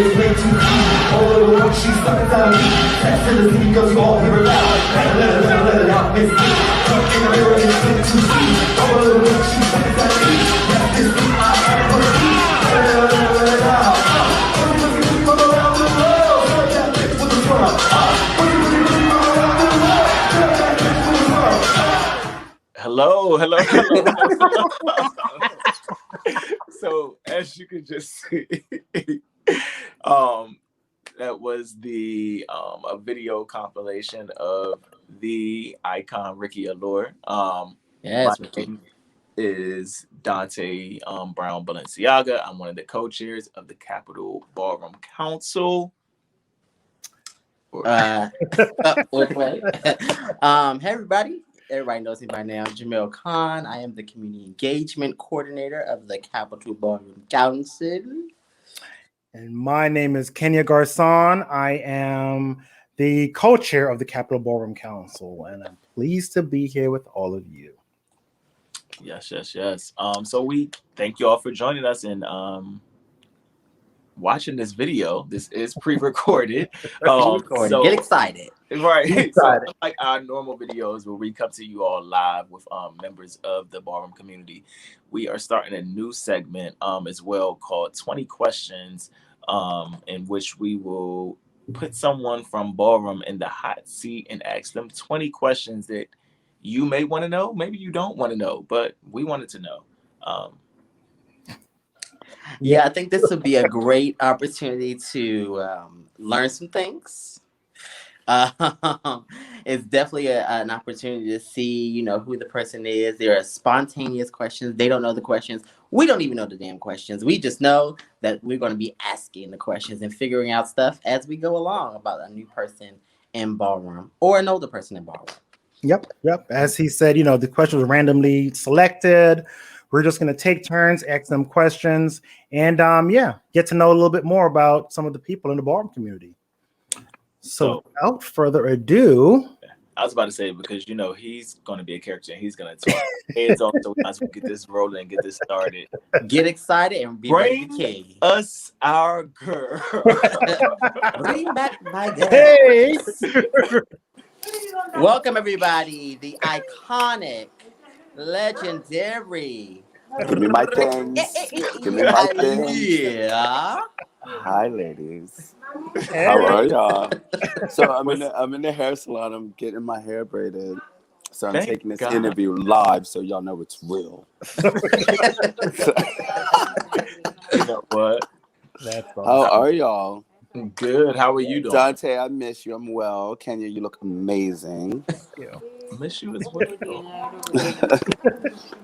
is way too deep. All over the world, she's stuck inside me. Text in the city, cause you all hear it loud. Let it out, miss me. Talk in the mirror, it's way too deep. All over the world, she's stuck inside me. Yes, this week, I have a key. Let it out. From around the world, shut that bitch with the swirl. Hello. So as you can just see, that was the a video compilation of the icon Ricky Allure. Yes, my Ricky. name is Dante Brown Balenciaga. I'm one of the co-chairs of the Capital Ballroom Council. Wait. Hey everybody. Everybody knows me by now. I'm Jamil Khan. I am the Community Engagement Coordinator of the Capital Ballroom Council. And my name is Kenya Garcon. I am the co-chair of the Capital Ballroom Council, and I'm pleased to be here with all of you. Yes. So we thank you all for joining us and watching this video. This is pre-recorded. So get excited. Right. So like our normal videos where we come to you all live with members of the ballroom community, we are starting a new segment as well called 20 Questions, in which we will put someone from ballroom in the hot seat and ask them 20 questions that you may want to know, maybe you don't want to know, but we wanted to know. Yeah, I think this would be a great opportunity to learn some things. It's definitely an opportunity to see, who the person is. There are spontaneous questions. They don't know the questions. We don't even know the damn questions. We just know that we're going to be asking the questions and figuring out stuff as we go along about a new person in ballroom or an older person in ballroom. Yep. As he said, the questions were randomly selected. We're just going to take turns, ask them questions, and get to know a little bit more about some of the people in the ballroom community. So without further ado, I was about to say, because he's going to be a character and he's going to talk heads off, so we might as well get this rolling and get this started. Get excited and be ready to kill. Us our girl. Bring back my girl. Hey. Welcome everybody, the iconic, legendary. Give me my things. Give me my things. Yeah. Hi, ladies. How are y'all? So I'm in the hair salon. I'm getting my hair braided. So I'm taking this interview live, so y'all know it's real. You know what? That's awesome. How are y'all? Good. How are you doing? Dante, I miss you. I'm well. Kenya, you look amazing. Thank you. I miss you as well.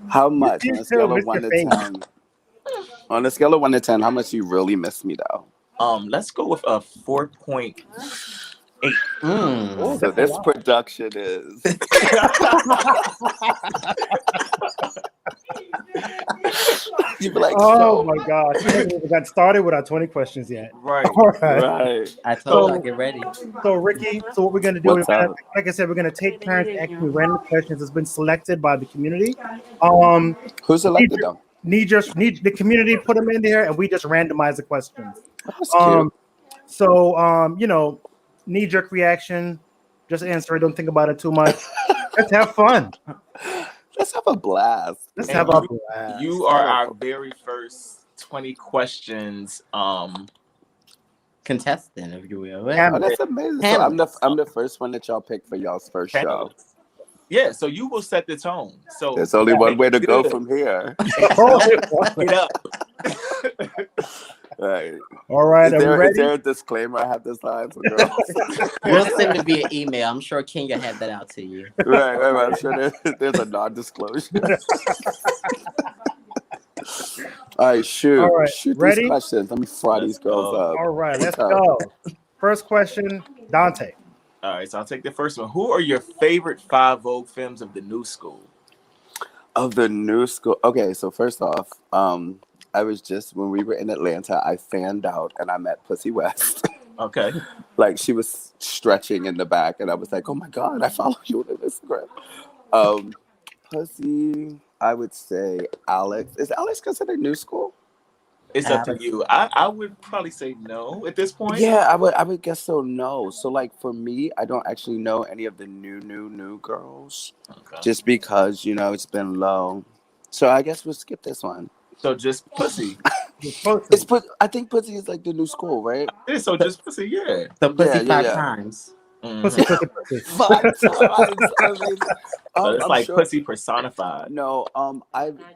How much on a scale of 1 to 10? On a scale of 1 to 10, how much do you really miss me though? Let's go with a 4.8. So this production is. You be like, oh my gosh, we haven't even got started with our 20 questions yet. Right. All right. I told you, get ready. So Ricky, what we're gonna do is, like I said, we're gonna take turns asking random questions that's been selected by the community. Who's selected though? The community put them in there, and we just randomize the questions. That's cute. So knee-jerk reaction, just answer it. Don't think about it too much. Let's have fun. Let's have a blast. You are our very first 20 questions contestant, if you will. Oh, that's amazing. So I'm the first one that y'all pick for y'all's first show. Yeah, so you will set the tone. So there's only one way to go from here. Get up. Right. All right. Is there a disclaimer I have this time for girls? We'll send it via email. I'm sure Kenya had that out to you. Right. I'm sure there's a non-disclosure. All right, shoot. All right. Shoot Ready? these questions. Let me fry these girls up. All right, let's go. First question, Dante. All right, so I'll take the first one. Who are your favorite 5 Vogue films of the new school? Of the new school. Okay, so first off, I was just, when we were in Atlanta, I fanned out and I met Pussy West. Okay. Like she was stretching in the back and I was like, oh my God, I follow you on Instagram. Pussy, I would say Alex. Is Alex considered new school? It's up to you. I would probably say no at this point. Yeah, I would guess so. No, so like for me, I don't actually know any of the new girls, Okay. just because it's been low. So I guess we'll skip this one. So just pussy. It's I think pussy is like the new school, right? Yeah, so just pussy, yeah. So pussy Yeah, 5 times. Pussy. 5 times. Amazing. So it's I'm like sure. pussy personified. No,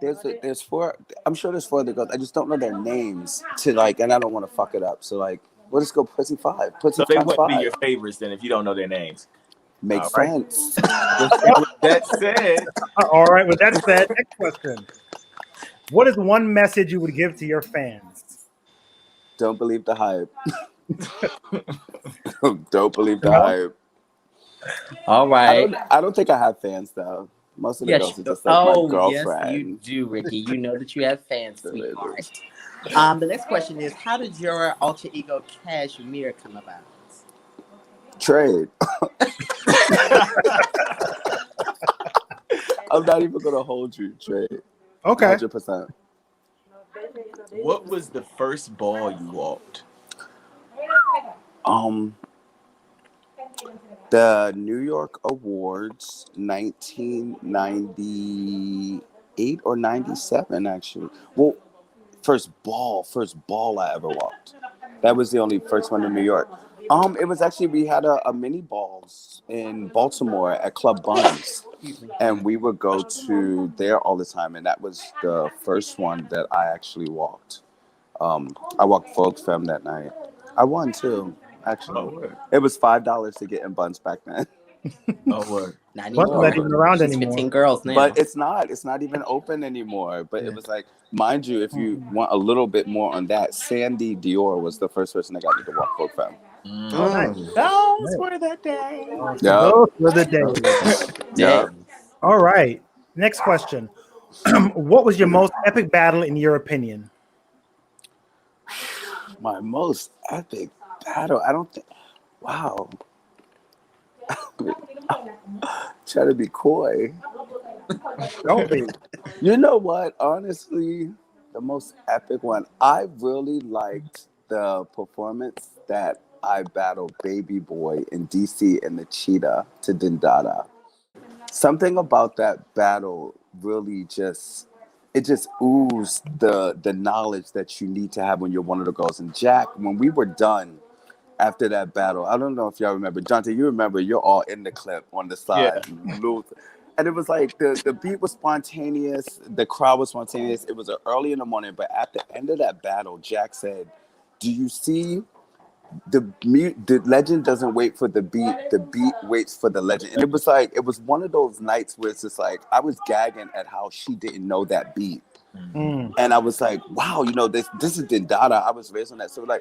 there's 4. I'm sure there's 4 other girls. I just don't know their names and I don't want to fuck it up. So we'll just go pussy 5. Pussy So they times wouldn't be 5. your favorites then if you don't know their names. Makes All right. sense. With that said, All right. With that said, next question. What is one message you would give to your fans? Don't believe the hype. Don't believe the No? hype. All right. I don't think I have fans though. Most of the girls are just like my girlfriend. Yes, you do, Ricky. You know that you have fans, sweetheart. The next question is, how did your alter ego Cashmere come about? Trade. I'm not even gonna hold you. Trade. Okay. 100%. what was the first ball you walked? The New York Awards, 1998 or 97, actually. Well, first ball I ever walked. That was the only first one in New York. It was actually, we had a mini balls in Baltimore at Club Buns, and we would go to there all the time, and that was the first one that I actually walked. I walked Folk Femme that night. I won too, actually. It was $5 to get in Buns back then. Oh, word. Not Buns anymore. not even around She's anymore. 15 girls now. But it's not even open anymore. But it was like, mind you, if you want a little bit more on that, Sandy Dior was the first person that got me to walk Folk Femme. Oh, nice. Those were the days. Yeah. Those were the days. Yeah. All right. Next question. What was your most epic battle in your opinion? My most epic battle. I don't think. Wow. Try to be coy. Don't be. You know what? Honestly, the most epic one. I really liked the performance that I battled Baby Boy in DC and the Cheetah to Dindada. Something about that battle really just oozed the knowledge that you need to have when you're one of the girls. And Jack, when we were done after that battle, I don't know if y'all remember. Jonte, you remember, you're all in the clip on the side. Yeah. And it was like the beat was spontaneous, the crowd was spontaneous. It was early in the morning, but at the end of that battle, Jack said, "Do you see the legend doesn't wait for the beat waits for the legend." And it was one of those nights where it's just like I was gagging at how she didn't know that beat. And I was like, wow, this is Dindada. I was raised on that. So to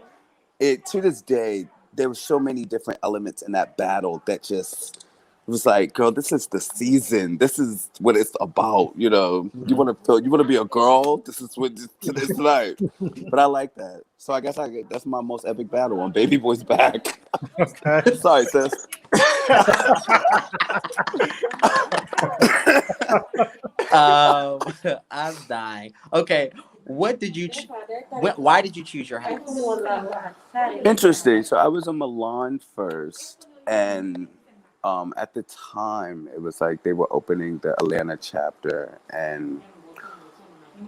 this day, there were so many different elements in that battle that just was like, girl, this is the season. This is what it's about. You want to be a girl. This is what it's like. But I like that. So I guess that's my most epic battle on Baby Boy's back. Okay. Sorry, sis. I'm dying. Okay, why did you choose your house? Interesting. So I was in Milan first, and at the time it was like they were opening the Atlanta chapter, and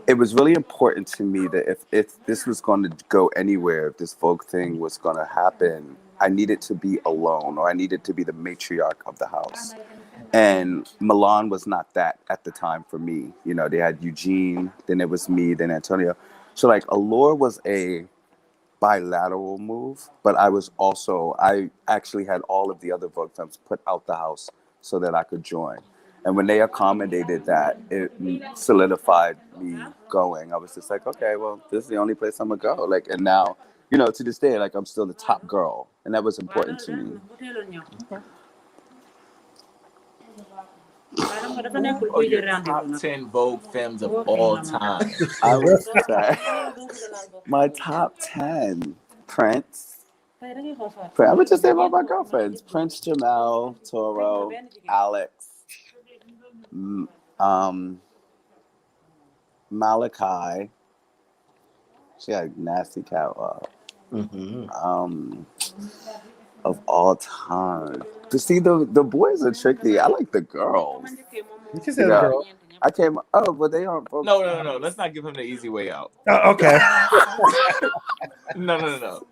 it was really important to me that if this was going to go anywhere, if this Vogue thing was going to happen, I needed to be alone, or I needed to be the matriarch of the house. And Milan was not that at the time for me. They had Eugene, then it was me, then Antonio. So Allure was a bilateral move, but I actually had all of the other Vogue femmes put out the house so that I could join. And when they accommodated that, it solidified me going. I was just like, okay, well, this is the only place I'm gonna go. And now, to this day, I'm still the top girl, and that was important to me. Who are your top 10 Vogue femmes of all time? I would say my top 10, Prince. I would just say about my girlfriends: Prince, Jamel, Toro, Alex, Malachi, She had nasty catwalk. Mm-hmm. Of all time. To see the boys are tricky. I like the girls. You can say You the know, girl. I came. Oh, but they aren't both. No. Let's not give him the easy way out. Oh, okay. No.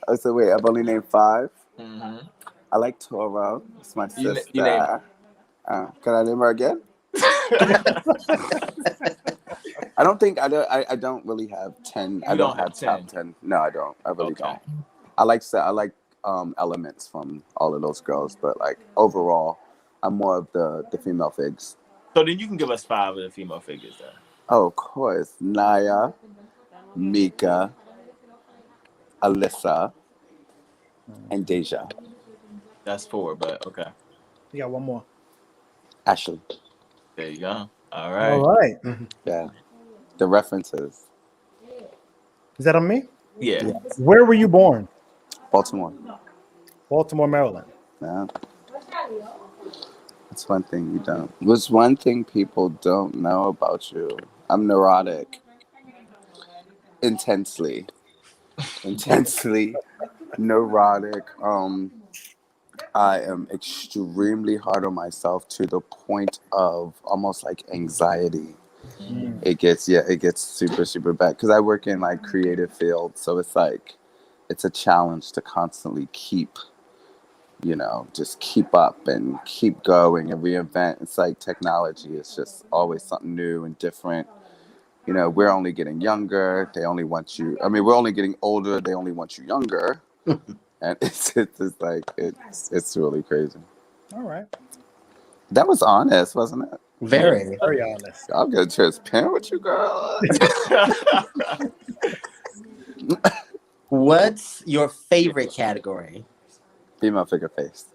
Oh, so wait, I've only named 5. Mm-hmm. I like Toro. It's my You sister. name Can I name her again? I don't think I don't really have 10. I You don't don't have have top 10. 10. No, I don't. I really Okay. don't. I like elements from all of those girls, but like overall, I'm more of the female figs. So then you can give us 5 of the female figures then. Oh, of course, Naya, Mika, Alyssa, and Deja. That's 4, but okay. You got one more. Ashley. There you go. All All right. right. Yeah, the references. Is that on me? Yeah. Yes. Where were you born? Baltimore. Baltimore, Maryland. Yeah. That's one thing you don't. What's one thing people don't know about you? I'm neurotic. Intensely. Intensely neurotic. I am extremely hard on myself to the point of almost like anxiety. Mm. It gets super, super bad. Because I work in like creative field, so it's like it's a challenge to constantly keep, just keep up and keep going and reinvent. It's like technology is just always something new and different. We're only getting younger. They only want you. I mean, we're only getting older. They only want you younger. And it's just like, it's really crazy. All right. That was honest, wasn't it? Very. Very honest. I'll get transparent with you, girl. What's your favorite category? Female figure face.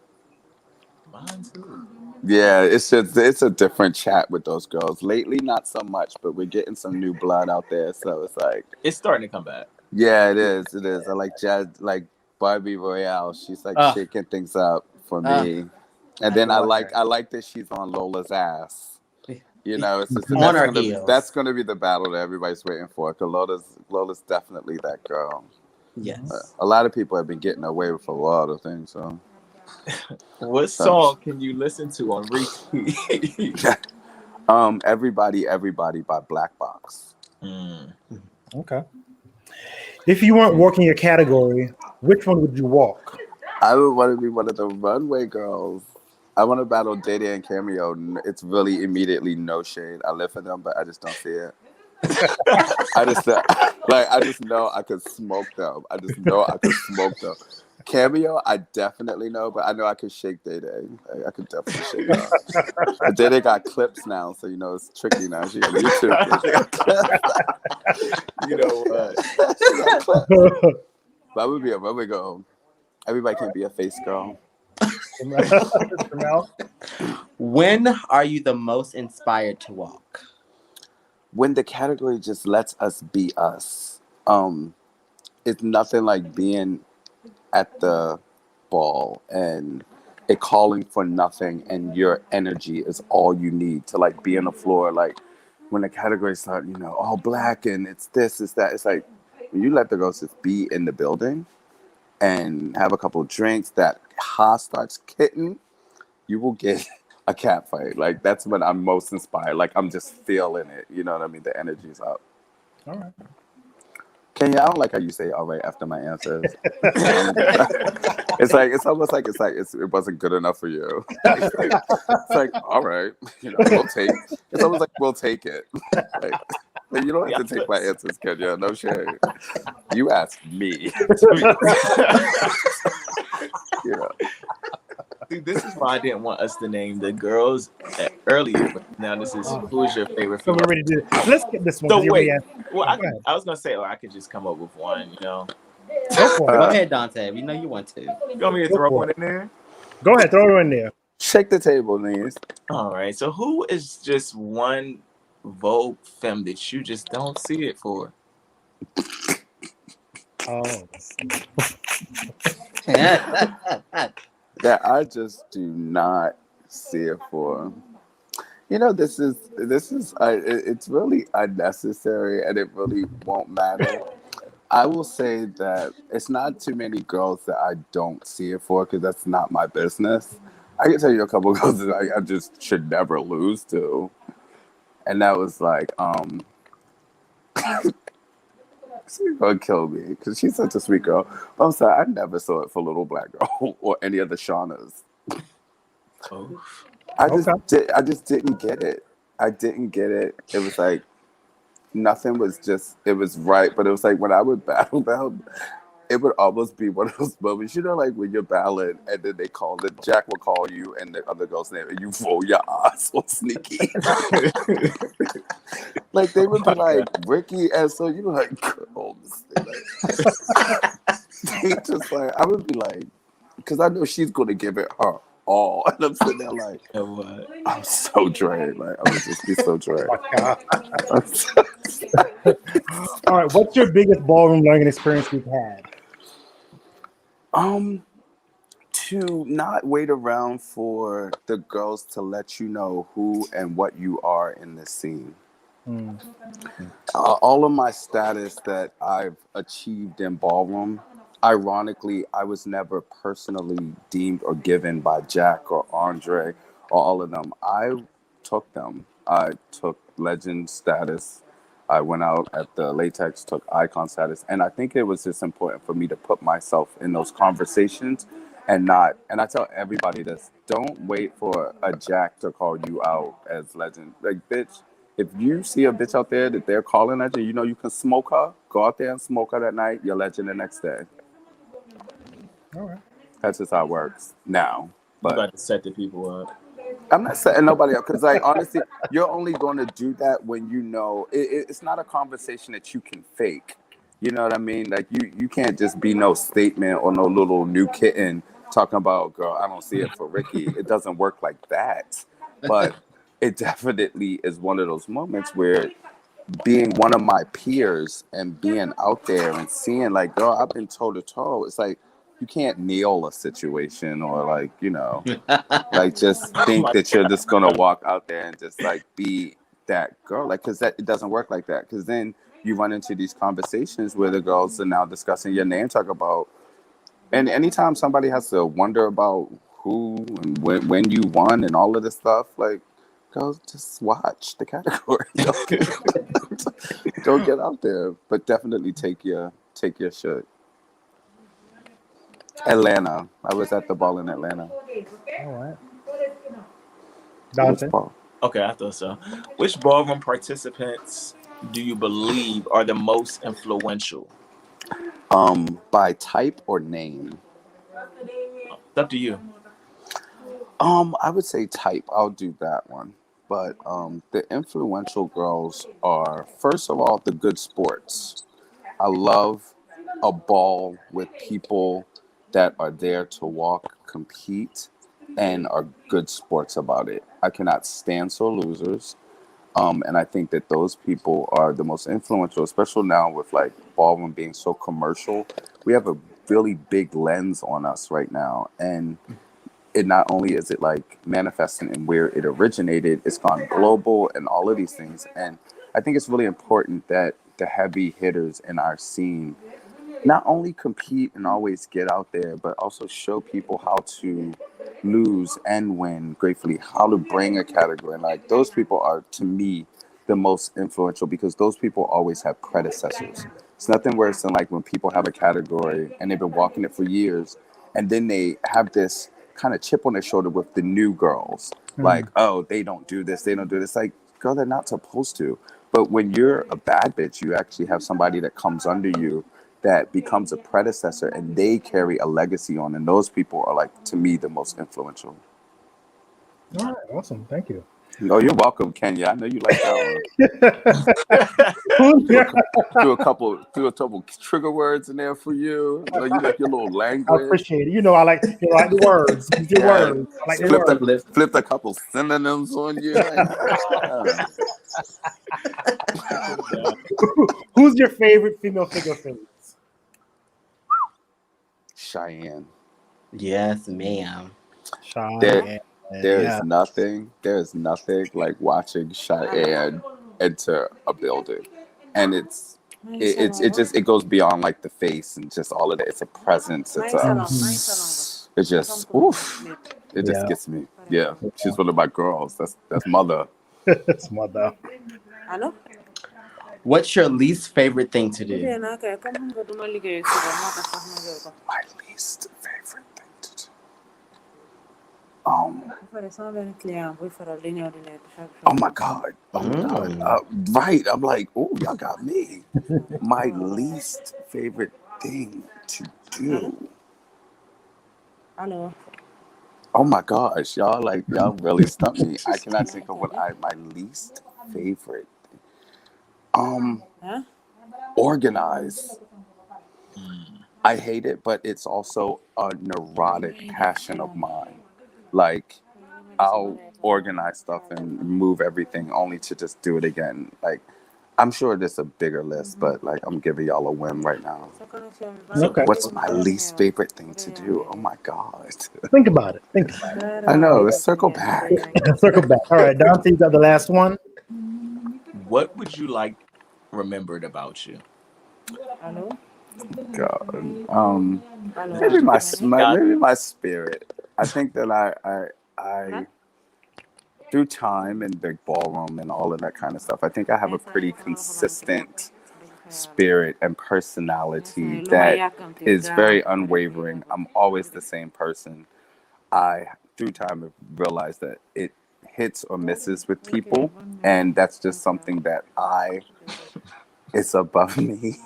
Mine too. Yeah, it's a different chat with those girls. Lately, not so much, but we're getting some new blood out there. So it's like, It's starting to come back. yeah, it is. It is. I like like Barbie Royale. She's like Ah. shaking things up for Ah. me. And then I I love like her. I like that she's on Lola's ass. It's just On her heels. that's gonna be the battle that everybody's waiting for. Cause Lola's definitely that girl. Yes. A lot of people have been getting away with a lot of things. So, What song can you listen to on repeat? everybody by Black Box. Mm. Okay. If you weren't walking your category, which one would you walk? I would want to be one of the runway girls. I want to battle Dede and Cameo. It's really immediately no shade. I live for them, but I just don't see it. I just know I could smoke them. I just know I could smoke them. Cameo, I definitely know, but I know I could shake Dede. I could definitely shake her. But Dede got clips now, so it's tricky now. She got YouTube. She got clips. You know what? She got clips. But I would be a runway girl. Everybody can't be a face girl. When are you the most inspired to walk? When the category just lets us be us. It's nothing like being at the ball and it calling for nothing and your energy is all you need to like be on the floor. Like when the categories start, all black and it's this, it's that. It's like when you let the girls just be in the building and have a couple of drinks, that ha starts kitten, you will get a cat fight. Like that's when I'm most inspired. Like I'm just feeling it. You know what I mean? The energy's up. All right. Kenya, I don't like how you say all right after my answers. It wasn't good enough for you. It's like all right, we'll take. It's almost like we'll take it. Like, you don't have to take my answers, Kenya. No shade. You asked me. See, this is why I didn't want us to name the girls earlier. But now this is who's your favorite So female? we're ready to do it. Let's get this one. So 'cause you wait, already well, Go ahead. I was gonna say, or I could just come up with one. Go for Go it. ahead, Dante. We know you want to. You want me to Go throw for one it. in there? Go ahead, throw it in there. Shake the table, please. All right. So who is just one Vogue femme that you just don't see it for? Oh, That I just do not see it for. This is it's really unnecessary and it really won't matter. I will say that it's not too many girls that I don't see it for because that's not my business. I can tell you a couple of girls that I just should never lose to, and that was like, she's gonna kill me because she's such a sweet girl. But I'm sorry, I never saw it for Little Black Girl or any of the Shaunas. Oh, Okay. I just didn't get it. I didn't get it. It was like nothing was just. It was right, but it was like when I would battle them, it would almost be one of those moments, you know, like when you're battling and then they call the Jack will call you and the other girl's name and you roll your eyes so sneaky. Like they would be like Ricky, and so you were like, girls. They just like I would be like, because I know she's gonna give it her all, and I'm sitting there like, you know what? I'm so drained. Like I would just be so drained. I'm so- All right. What's your biggest ballroom learning experience you've had? um, to not wait around for the girls to let you know who and what you are in the scene. Mm. All of my status that I've achieved in ballroom, ironically, I was never personally deemed or given by Jack or Andre or all of them. I took them. I took legend status. I went out at the latex, took icon status. And I think it was just important for me to put myself in those conversations and not, and I tell everybody this, don't wait for a Jack to call you out as legend. Like, bitch, if you see a bitch out there that they're calling at you, you know you can smoke her, go out there and smoke her that night, you're legend the next day. All right. That's just how it works now. You But about to set the people up. I'm not setting nobody up because, like, honestly, you're only going to do that when you know it's not a conversation that you can fake. You know what I mean? Like, you can't just be no statement or no little new kitten talking about, girl, I don't see it for Ricky. It doesn't work like that. But it definitely is one of those moments where being one of my peers and being out there and seeing like, girl, I've been toe to toe. It's like you can't nail a situation or like, you know, like just Oh think my that you're God. just gonna walk out there and just like be that girl, like because that it doesn't work like that. Because then you run into these conversations where the girls are now discussing your name, talk about, and anytime somebody has to wonder about who and when you won and all of this stuff, like, girls just watch the category. Don't get out there, but definitely take your shit. Atlanta. I was at the ball in Atlanta. All right. Which Dante. ball? Okay, I thought so. Which ballroom participants do you believe are the most influential? By type or name? It's up to you. I would say type. I'll do that one. But the influential girls are first of all the good sports. I love a ball with people that are there to walk, compete, and are good sports about it. I cannot stand sore losers. And I think that those people are the most influential, especially now with like ballroom being so commercial. We have a really big lens on us right now. And it not only is it like manifesting in where it originated, it's gone global and all of these things. And I think it's really important that the heavy hitters in our scene not only compete and always get out there, but also show people how to lose and win gratefully, how to bring a category. And like those people are to me the most influential because those people always have predecessors. It's nothing worse than like when people have a category and they've been walking it for years and then they have this kind of chip on their shoulder with the new girls. Like, Mm. oh, they don't do this, they don't do this. Like, girl, they're not supposed to. But when you're a bad bitch, you actually have somebody that comes under you that becomes a predecessor and they carry a legacy on. And those people are like, to me, the most influential. All right. Awesome. Thank you. Oh, you're welcome, Kenya. I know you like that one. Who's Threw a, your- cou- threw a couple trigger words in there for you. You like your little I language. appreciate it. You know, I like the words. Use your Yeah. words. I like the Flipped words. flipped a couple synonyms on you. Like, yeah. Who's your favorite female figure skates? Cheyenne. Yes, ma'am. There, Cheyenne. there Yeah. is nothing like watching Cheyenne enter a building. And it's it goes beyond like the face and just all of it. It's a presence. It just oof. It just Yeah. gets me. Yeah, she's one of my girls. That's mother. It's mother. What's your least favorite thing to do? My least favorite thing to do. Oh my god. Oh my god. Right. I'm like, oh, y'all got me. My least favorite thing to do. Oh my gosh, y'all really stumped me. I cannot think of my least favorite. Organize. I hate it, but it's also a neurotic passion of mine. Like I'll organize stuff and move everything only to just do it again. Like I'm sure there's a bigger list, but like I'm giving y'all a whim right now. Okay. What's my least favorite thing to do? Oh my god. Think about it. Think about it. I know. Let's circle back. Circle back. All right, Dante, you got the last one. What would you like remembered about you? God. Maybe my spirit. I think that I through time and big ballroom and all of that kind of stuff, I think I have a pretty consistent spirit and personality that is very unwavering. I'm always the same person. I through time have realized that it hits or misses with people, and that's just something that it's above me.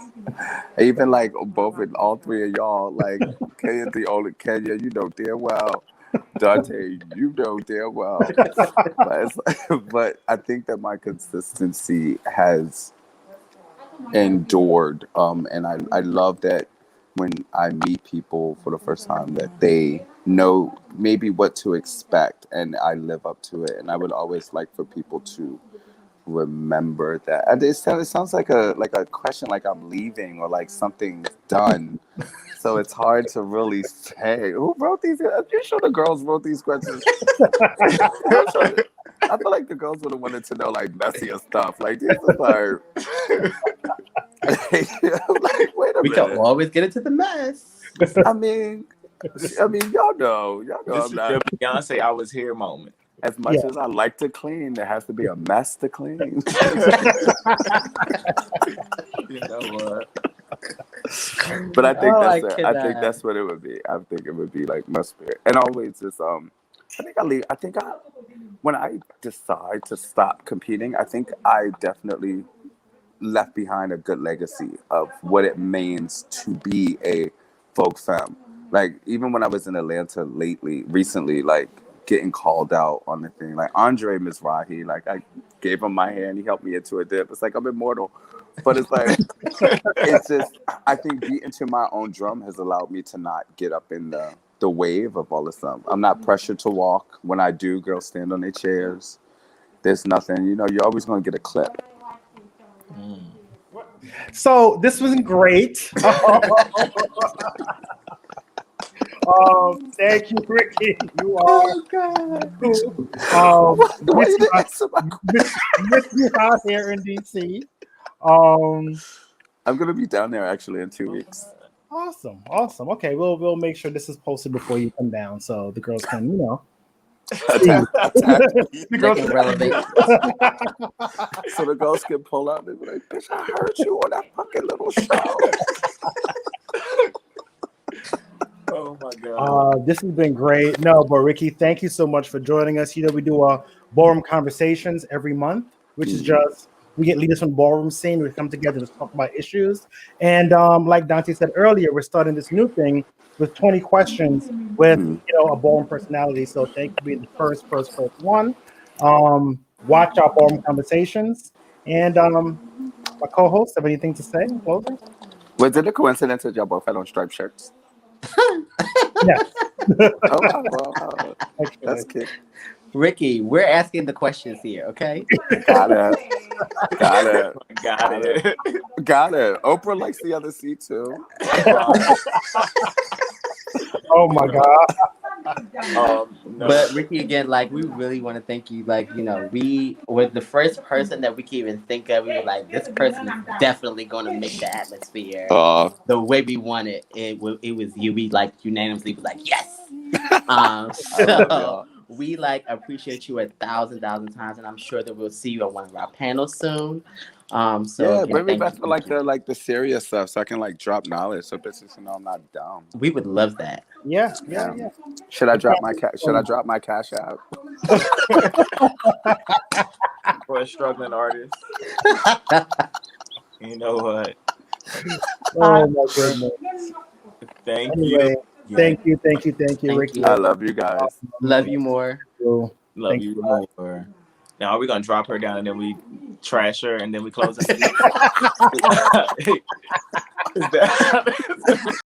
Even like both and all three of y'all, like Kenya, you know damn well. Dante, you know damn well. But I think that my consistency has endured. And I love that when I meet people for the first time that they know maybe what to expect and I live up to it. And I would always like for people to remember that. And it sounds like a question like I'm leaving or like something's done. So it's hard to really say who wrote these. I'm sure the girls wrote these questions. I feel like the girls would have wanted to know like messier stuff. Like this is like, like wait a We minute. can always get into the mess. I mean, y'all know. This is your Beyonce "I Was Here" moment. As much as I like to clean, there has to be a mess to clean. You know what? But I think I think that's what it would be. I think it would be like my spirit, and always just when I decide to stop competing, I think I definitely left behind a good legacy of what it means to be a folk femme. Like even when I was in Atlanta recently, like getting called out on the thing, like Andre Mizrahi, like I gave him my hand, he helped me into a dip. It's like I'm immortal, but it's like it's just I think beating to my own drum has allowed me to not get up in the wave of all this stuff. I'm not pressured to walk. When I do, girls stand on their chairs. There's nothing, you're always gonna get a clip. So this was great. Thank you, Ricky. You are cool. Miss you out here in DC. I'm gonna be down there actually in 2 weeks. Awesome. Okay, we'll make sure this is posted before you come down, so the girls can, The girls can relevant. So the girls can pull out and be like, "Bitch, I heard you on that fucking little show." Oh my god. This has been great. No, but Ricky, thank you so much for joining us. We do ballroom conversations every month, which is just we get leaders from the ballroom scene. We come together to talk about issues. And like Dante said earlier, we're starting this new thing with 20 questions with a ballroom personality. So thank you for being the first one. Watch our ballroom conversations. And my co-hosts have anything to say in closing? Was it a coincidence that y'all both had on striped shirts? Yes. Oh, that's cute. Ricky, we're asking the questions here, okay? Got it. Got it. Oprah likes the other seat too. Oh my god. No. But Ricky, again, like we really want to thank you. Like, you know, we were the first person that we could even think of. We were like, this person is definitely going to make the atmosphere the way we want it. It was you. We like unanimously was like, yes. I love So y'all. we like appreciate you 1,000 times, and I'm sure that we'll see you at one of our panels soon. So Yeah, again, bring me thank back you, for thank you. like the serious stuff, so I can like drop knowledge, so bitches know I'm not dumb. We would love that. Yeah. Should I drop my cash app? For a struggling artist. You know what? Oh my goodness. Thank Anyway, you. thank you, Thank Ricky. you. I love you guys. Love you more. Love Thank you you. more. Now are we gonna drop her down and then we trash her and then we close it? Is that